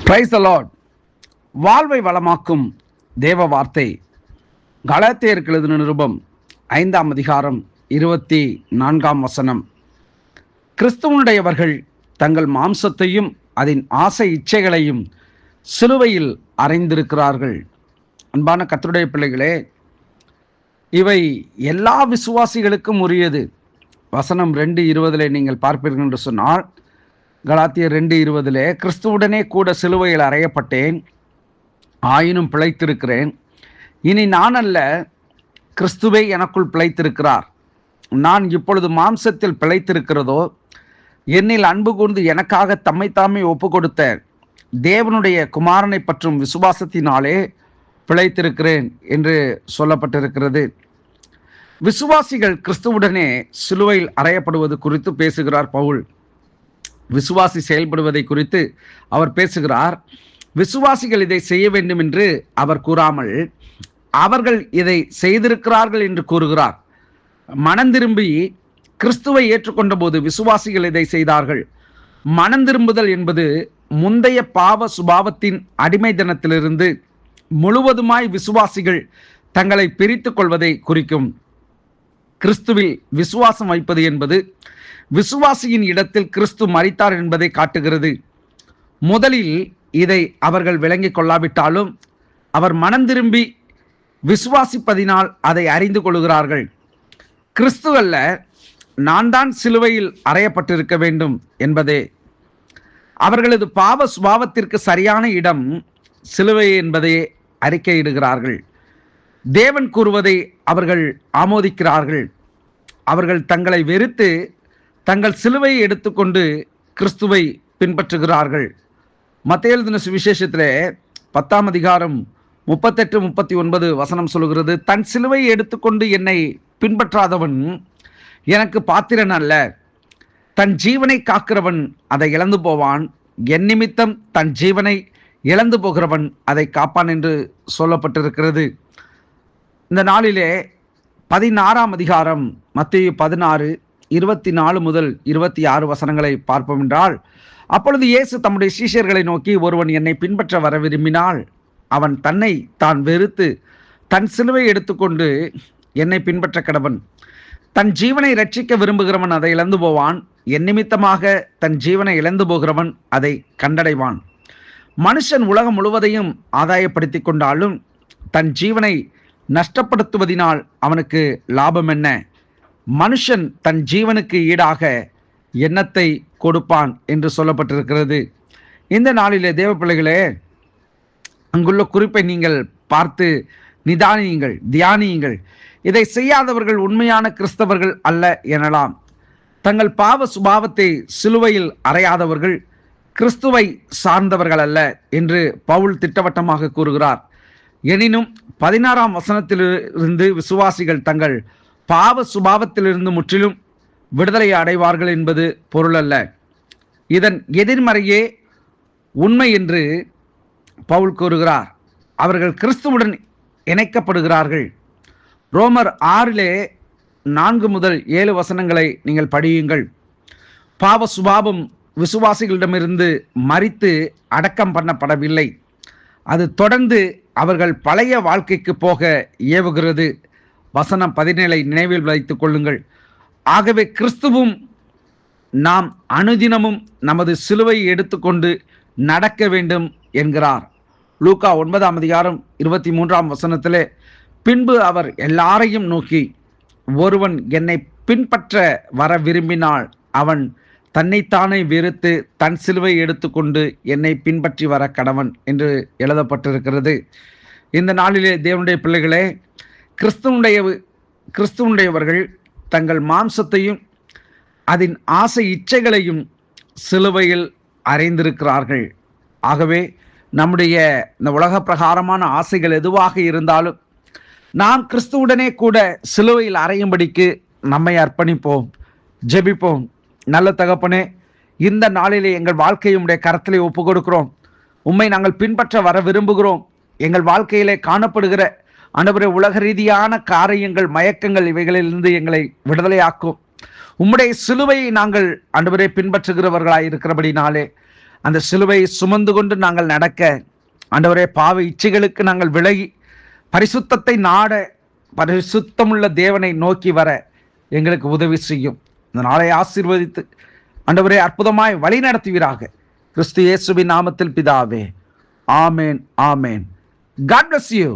Praise the Lord. வாழ்வை வளமாக்கும் தேவ வார்த்தை. கலாத்தியருக்கு எழுதின நிருபம் 5ஆம் அதிகாரம் 24ஆம் வசனம். கிறிஸ்துவனுடையவர்கள் தங்கள் மாம்சத்தையும் அதன் ஆசை இச்சைகளையும் சிலுவையில் அறைந்திருக்கிறார்கள். அன்பான கர்த்தருடைய பிள்ளைகளே, இவை எல்லா விசுவாசிகளுக்கும் உரியது. வசனம் 2:20 நீங்கள் பார்ப்பீர்கள் என்று சொன்னால், கலாத்தியர் 2:20 கிறிஸ்துவுடனே கூட சிலுவையில் அறையப்பட்டேன், ஆயினும் பிழைத்திருக்கிறேன். இனி நான் அல்ல, கிறிஸ்துவே எனக்குள் பிழைத்திருக்கிறார். நான் இப்பொழுது மாம்சத்தில் பிழைத்திருக்கிறதோ, என்னில் அன்பு கூர்ந்து எனக்காக தம்மைத்தாமே ஒப்பு கொடுத்த தேவனுடைய குமாரனை பற்றும் விசுவாசத்தினாலே பிழைத்திருக்கிறேன் என்று சொல்லப்பட்டிருக்கிறது. விசுவாசிகள் கிறிஸ்துவுடனே சிலுவையில் அறையப்படுவது குறித்து பேசுகிறார் பவுல். விசுவாசி செயல்படுவதை குறித்து அவர் பேசுகிறார். விசுவாசிகள் இதை செய்ய வேண்டும் என்று அவர் கூறாமல், அவர்கள் இதை செய்திருக்கிறார்கள் என்று கூறுகிறார். மனம் திரும்பி கிறிஸ்துவை ஏற்றுக்கொண்ட போது விசுவாசிகள் இதை செய்தார்கள். மனம் திரும்புதல் என்பது முந்தைய பாவ சுபாவத்தின் அடிமைத்தனத்திலிருந்து முழுவதுமாய் விசுவாசிகள் தங்களை பிரித்து கொள்வதை குறிக்கும். கிறிஸ்துவில் விசுவாசம் வைப்பது என்பது விசுவாசியின் இடத்தில் கிறிஸ்து மரித்தார் என்பதை காட்டுகிறது. முதலில் இதை அவர்கள் விளங்கிக் கொள்ளாவிட்டாலும் அவர் மனம் திரும்பி விசுவாசிப்பதினால் அதை அறிந்து கொள்கிறார்கள். கிறிஸ்து அல்ல, நான் தான் சிலுவையில் அறையப்பட்டிருக்க வேண்டும் என்பதே. அவர்களது பாவ சுபாவத்திற்கு சரியான இடம் சிலுவை என்பதை அறிக்கையிடுகிறார்கள். தேவன் கூறுவதை அவர்கள் ஆமோதிக்கிறார்கள். அவர்கள் தங்களை வெறுத்து தங்கள் சிலுவையை எடுத்துக்கொண்டு கிறிஸ்துவை பின்பற்றுகிறார்கள். மத்தேயு எழுதின சுவிசேஷத்திலே 10ஆம் அதிகாரம் 38-39 வசனம் சொல்கிறது, தன் சிலுவையை எடுத்துக்கொண்டு என்னை பின்பற்றாதவன் எனக்கு பாத்திரன் அல்ல. தன் ஜீவனை காக்கிறவன் அதை இழந்து போவான், என் நிமித்தம் தன் ஜீவனை இழந்து போகிறவன் அதை காப்பான் என்று சொல்லப்பட்டிருக்கிறது. இந்த நாளிலே 16ஆம் அதிகாரம் மத்தேயு 16:24 முதல் 26 வசனங்களை பார்ப்போம் என்றால், அப்பொழுது இயேசு தம்முடைய சீஷர்களை நோக்கி, ஒருவன் என்னை பின்பற்ற வர விரும்பினால் அவன் தன்னை தான் வெறுத்து தன் சிலுவை எடுத்துக்கொண்டு என்னை பின்பற்ற கடவன். தன் ஜீவனை ரட்சிக்க விரும்புகிறவன் அதை இழந்து போவான், என் நிமித்தமாக தன் ஜீவனை இழந்து போகிறவன் அதை கண்டடைவான். மனுஷன் உலகம் முழுவதையும் ஆதாயப்படுத்தி கொண்டாலும் தன் ஜீவனை நஷ்டப்படுத்துவதினால் அவனுக்கு லாபம் என்ன? மனுஷன் தன் ஜீவனுக்கு ஈடாக எண்ணத்தை கொடுப்பான் என்று சொல்லப்பட்டிருக்கிறது. இந்த நாளிலே தேவ பிள்ளைகளே, அங்குள்ள குறிப்பை நீங்கள் பார்த்து நிதானியுங்கள், தியானியுங்கள். இதை செய்யாதவர்கள் உண்மையான கிறிஸ்தவர்கள் அல்ல எனலாம். தங்கள் பாவ சுபாவத்தை சிலுவையில் அறையாதவர்கள் கிறிஸ்துவை சார்ந்தவர்கள் அல்ல என்று பவுல் திட்டவட்டமாக கூறுகிறார். எனினும் 16ஆம் வசனத்திலிருந்து விசுவாசிகள் தங்கள் பாவ சுபாவத்திலிருந்து முற்றிலும் விடுதலை அடைவார்கள் என்பது பொருள் அல்ல. இதன் எதிர்மறையே உண்மை என்று பவுல் கூறுகிறார். அவர்கள் கிறிஸ்துவுடன் இணைக்கப்படுகிறார்கள். ரோமர் 6:4 முதல் 7 வசனங்களை நீங்கள் படியுங்கள். பாவ சுபாவம் விசுவாசிகளிடமிருந்து மரித்து அடக்கம் பண்ணப்படவில்லை. அது தொடர்ந்து அவர்கள் பழைய வாழ்க்கைக்கு போக ஏவுகிறது. வசனம் 17 நினைவில் வைத்துக் கொள்ளுங்கள். ஆகவே கிறிஸ்துவும் நாம் அனுதினமும் நமது சிலுவையை எடுத்துக்கொண்டு நடக்க வேண்டும் என்கிறார். லூக்கா 9ஆம் அதிகாரம் 23ஆம் வசனத்திலே, பின்பு அவர் எல்லாரையும் நோக்கி, ஒருவன் என்னை பின்பற்ற வர விரும்பினால் அவன் தன்னைத்தானே வெறுத்து தன் சிலுவை எடுத்துக்கொண்டு என்னை பின்பற்றி வர கடவன் என்று எழுதப்பட்டிருக்கிறது. இந்த நாளிலே தேவனுடைய பிள்ளைகளே, கிறிஸ்துவனுடையவர்கள் தங்கள் மாம்சத்தையும் அதன் ஆசை இச்சைகளையும் சிலுவையில் அறைந்திருக்கிறார்கள். ஆகவே நம்முடைய இந்த உலக பிரகாரமான ஆசைகள் எதுவாக இருந்தாலும் நாம் கிறிஸ்துவுடனே கூட சிலுவையில் அறையும்படிக்கு நம்மை அர்ப்பணிப்போம், ஜெபிப்போம். நல்ல தகப்பனே, இந்த நாளிலே எங்கள் வாழ்க்கையை உம்முடைய கரத்திலே ஒப்பு கொடுக்கிறோம். உம்மை நாங்கள் பின்பற்ற வர விரும்புகிறோம். எங்கள் வாழ்க்கையிலே காணப்படுகிற ஆண்டவரே உலக ரீதியான காரியங்கள், மயக்கங்கள், இவைகளிலிருந்து எங்களை விடுதலையாக்கும். உம்முடைய சிலுவையை நாங்கள் ஆண்டவரே பின்பற்றுகிறவர்களாய் இருக்கிறபடினாலே அந்த சிலுவையை சுமந்து கொண்டு நாங்கள் நடக்க, ஆண்டவரே, பாவ இச்சைகளுக்கு நாங்கள் விலகி பரிசுத்தத்தை நாட, பரிசுத்தமுள்ள தேவனை நோக்கி வர எங்களுக்கு உதவி செய்யும். இந்த நாளை ஆசீர்வதித்து ஆண்டவரே அற்புதமாய் வழி நடத்துவீராக. கிறிஸ்து இயேசுவின் நாமத்தில் பிதாவே, ஆமேன், ஆமேன். God bless you.